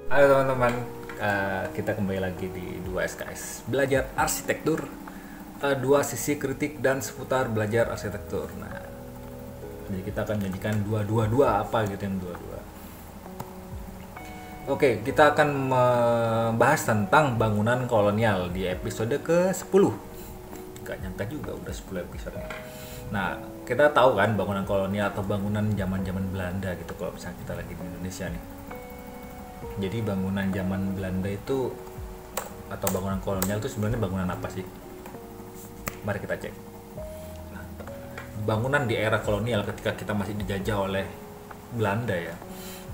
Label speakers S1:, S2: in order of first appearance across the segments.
S1: Halo teman-teman, kita kembali lagi di 2 SKS Belajar Arsitektur, dua sisi kritik dan seputar belajar arsitektur. Nah, jadi kita akan menjadikan dua apa gitu yang dua-dua. Oke, kita akan membahas tentang bangunan kolonial di episode ke-10. Gak nyangka juga udah 10 episode. Nah, kita tahu kan bangunan kolonial atau bangunan zaman-zaman Belanda gitu kalau misalnya kita lagi di Indonesia nih. Jadi bangunan zaman Belanda itu atau bangunan kolonial itu sebenarnya bangunan apa sih? Mari kita cek. Nah, bangunan di era kolonial ketika kita masih dijajah oleh Belanda ya,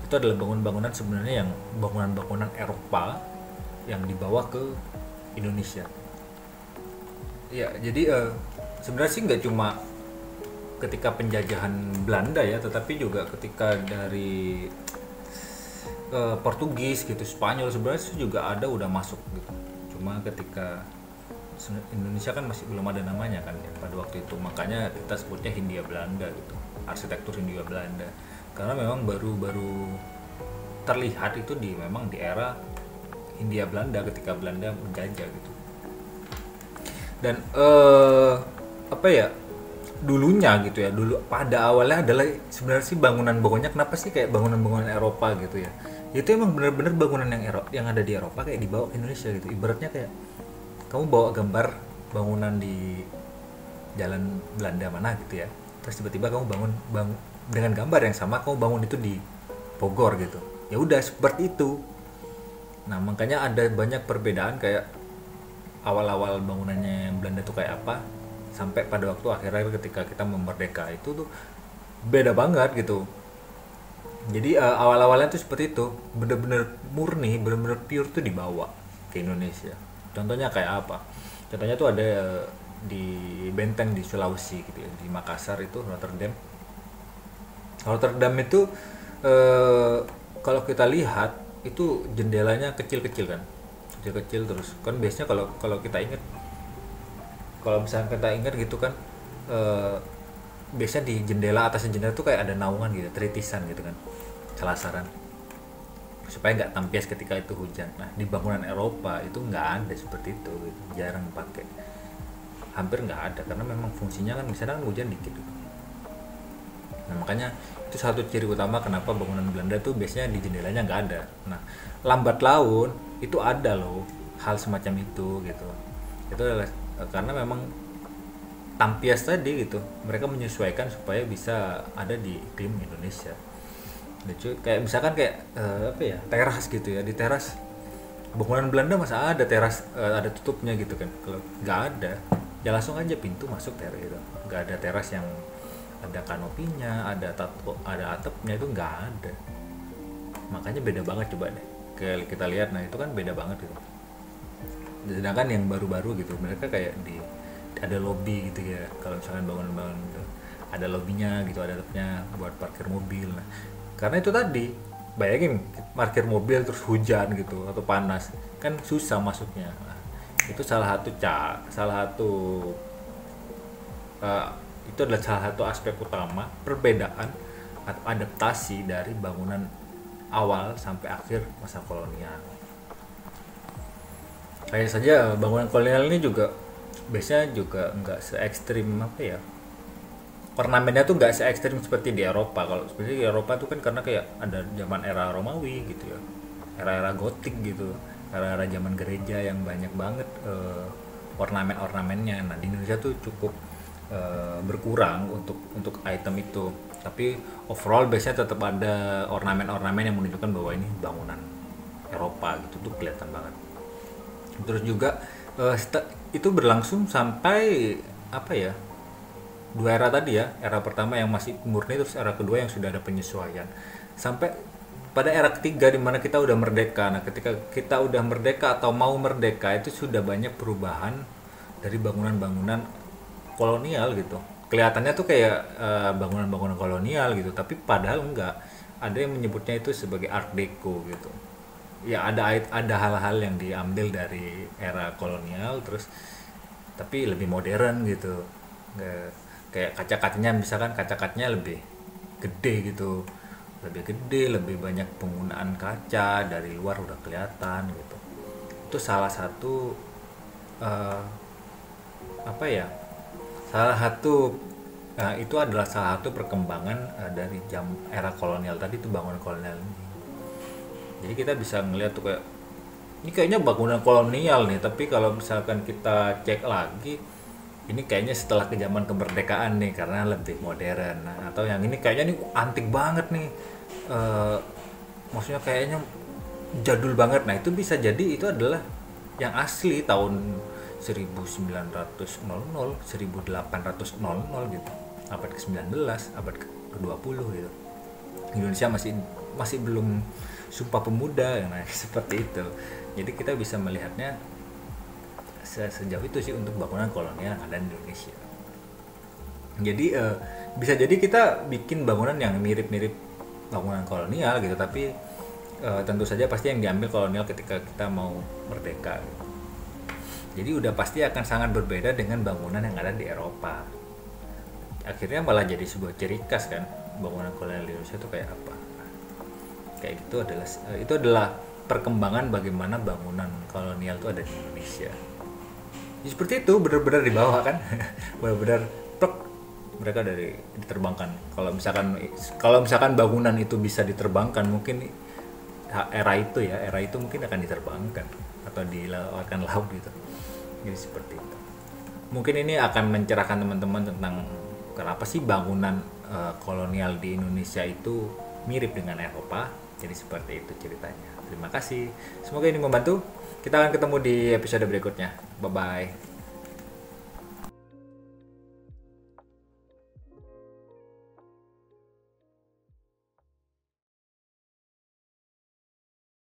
S1: itu adalah bangunan-bangunan sebenarnya yang bangunan-bangunan Eropa yang dibawa ke Indonesia. Ya, jadi sebenarnya sih nggak cuma ketika penjajahan Belanda ya, tetapi juga ketika dari Portugis gitu, Spanyol sebenarnya itu juga ada udah masuk gitu. Cuma ketika Indonesia kan masih belum ada namanya kan ya pada waktu itu, makanya kita sebutnya Hindia Belanda gitu, arsitektur Hindia Belanda, karena memang baru-baru terlihat itu memang di era Hindia Belanda ketika Belanda menjajah gitu. Dan apa ya, dulunya gitu ya, dulu pada awalnya adalah sebenarnya sih bangunan-bangunnya kenapa sih kayak bangunan-bangunan Eropa gitu ya, itu emang bener-bener bangunan yang yang ada di Eropa kayak dibawa ke Indonesia gitu. Ibaratnya kayak kamu bawa gambar bangunan di jalan Belanda mana gitu ya, terus tiba-tiba kamu dengan gambar yang sama kamu bangun itu di Bogor gitu, ya udah seperti itu. Nah makanya ada banyak perbedaan kayak awal-awal bangunannya yang Belanda tuh kayak apa sampai pada waktu akhir-akhir ketika kita memerdeka itu tuh beda banget gitu. Jadi awal-awalnya tuh seperti itu, bener-bener murni, bener-bener pure tuh dibawa ke Indonesia. Contohnya kayak apa? Contohnya tuh ada di benteng di Sulawesi gitu ya, di Makassar itu Rotterdam. Rotterdam itu eh, kalau kita lihat itu jendelanya kecil-kecil kan, kecil-kecil terus kan biasanya kalau kalau kita ingat, kalau misalnya kita ingat gitu kan, eh, biasanya di jendela, atasnya jendela tuh kayak ada naungan gitu, teritisan gitu kan, selasaran supaya nggak tampias ketika itu hujan. Nah di bangunan Eropa itu nggak ada seperti itu gitu. Jarang pakai, hampir nggak ada karena memang fungsinya kan misalnya kan hujan dikit gitu. Nah makanya itu satu ciri utama kenapa bangunan Belanda tuh biasanya di jendelanya nggak ada. Nah lambat laun itu ada loh hal semacam itu gitu. Itu adalah karena memang tampias tadi gitu, mereka menyesuaikan supaya bisa ada di iklim Indonesia. Lucu kayak misalkan kayak apa ya, teras gitu ya, di teras bangunan Belanda masa ada teras ada tutupnya gitu kan, kalau nggak ada ya langsung aja pintu masuk teras gitu, nggak ada teras yang ada kanopinya, ada tato, ada atapnya, itu nggak ada. Makanya beda banget, coba deh kita lihat. Nah itu kan beda banget gitu. Sedangkan yang baru-baru gitu mereka kayak di ada lobby gitu ya, kalau misalkan bangunan-bangunan gitu ada lobbynya gitu, ada atapnya buat parkir mobil. Nah karena itu tadi, bayangin parkir mobil terus hujan gitu atau panas kan susah masuknya. Nah, itu salah satu eh, itu adalah salah satu aspek utama perbedaan atau adaptasi dari bangunan awal sampai akhir masa kolonial. Kayak saja bangunan kolonial ini juga biasanya juga nggak se ekstrim apa ya, ornamennya tuh nggak se ekstrim seperti di Eropa. Kalau seperti di Eropa tuh kan karena kayak ada zaman era Romawi gitu ya, era-era gotik gitu, era-era zaman gereja yang banyak banget ornamen-ornamennya. Nah di Indonesia tuh cukup berkurang untuk item itu, tapi overall biasanya tetap ada ornamen-ornamen yang menunjukkan bahwa ini bangunan Eropa gitu, tuh kelihatan banget. Terus juga itu berlangsung sampai apa ya, dua era tadi ya, era pertama yang masih murni, terus era kedua yang sudah ada penyesuaian, sampai pada era ketiga di mana kita udah merdeka. Nah ketika kita udah merdeka atau mau merdeka itu sudah banyak perubahan dari bangunan-bangunan kolonial gitu. Kelihatannya tuh kayak bangunan-bangunan kolonial gitu, tapi padahal enggak. Ada yang menyebutnya itu sebagai Art Deco gitu. Ya ada hal-hal yang diambil dari era kolonial terus tapi lebih modern gitu. Kayak kaca-kacanya, misalkan kaca-kacanya lebih gede gitu, lebih gede, lebih banyak penggunaan kaca, dari luar udah kelihatan gitu. Itu salah satu eh, apa ya, salah satu itu adalah salah satu perkembangan dari era kolonial tadi, itu bangunan kolonial ini. Jadi kita bisa ngeliat tuh kayak ini kayaknya bangunan kolonial nih, tapi kalau misalkan kita cek lagi ini kayaknya setelah ke zaman kemerdekaan nih karena lebih modern. Nah, atau yang ini kayaknya nih antik banget nih. Eh, Maksudnya kayaknya jadul banget. Nah, itu bisa jadi itu adalah yang asli tahun 1900, 1800 gitu. Abad ke-19, abad ke-20 gitu. Indonesia masih masih belum Sumpah Pemuda yang nah, seperti itu. Jadi kita bisa melihatnya sejauh itu sih untuk bangunan kolonial yang ada di Indonesia. Jadi bisa jadi kita bikin bangunan yang mirip-mirip bangunan kolonial gitu, tapi tentu saja pasti yang diambil kolonial ketika kita mau merdeka gitu. Jadi udah pasti akan sangat berbeda dengan bangunan yang ada di Eropa. Akhirnya malah jadi sebuah ciri khas kan, bangunan kolonial di Indonesia itu kayak apa. Kayak gitu itu adalah perkembangan bagaimana bangunan kolonial itu ada di Indonesia. Ya, seperti itu benar-benar dibawa kan, benar-benar plek, mereka dari diterbangkan. Kalau misalkan bangunan itu bisa diterbangkan, mungkin era itu mungkin akan diterbangkan atau dilewatkan laut gitu. Jadi seperti itu. Mungkin ini akan mencerahkan teman-teman tentang kenapa sih bangunan kolonial di Indonesia itu mirip dengan Eropa. Jadi seperti itu ceritanya. Terima kasih. Semoga ini membantu. Kita akan ketemu di episode berikutnya. Bye bye.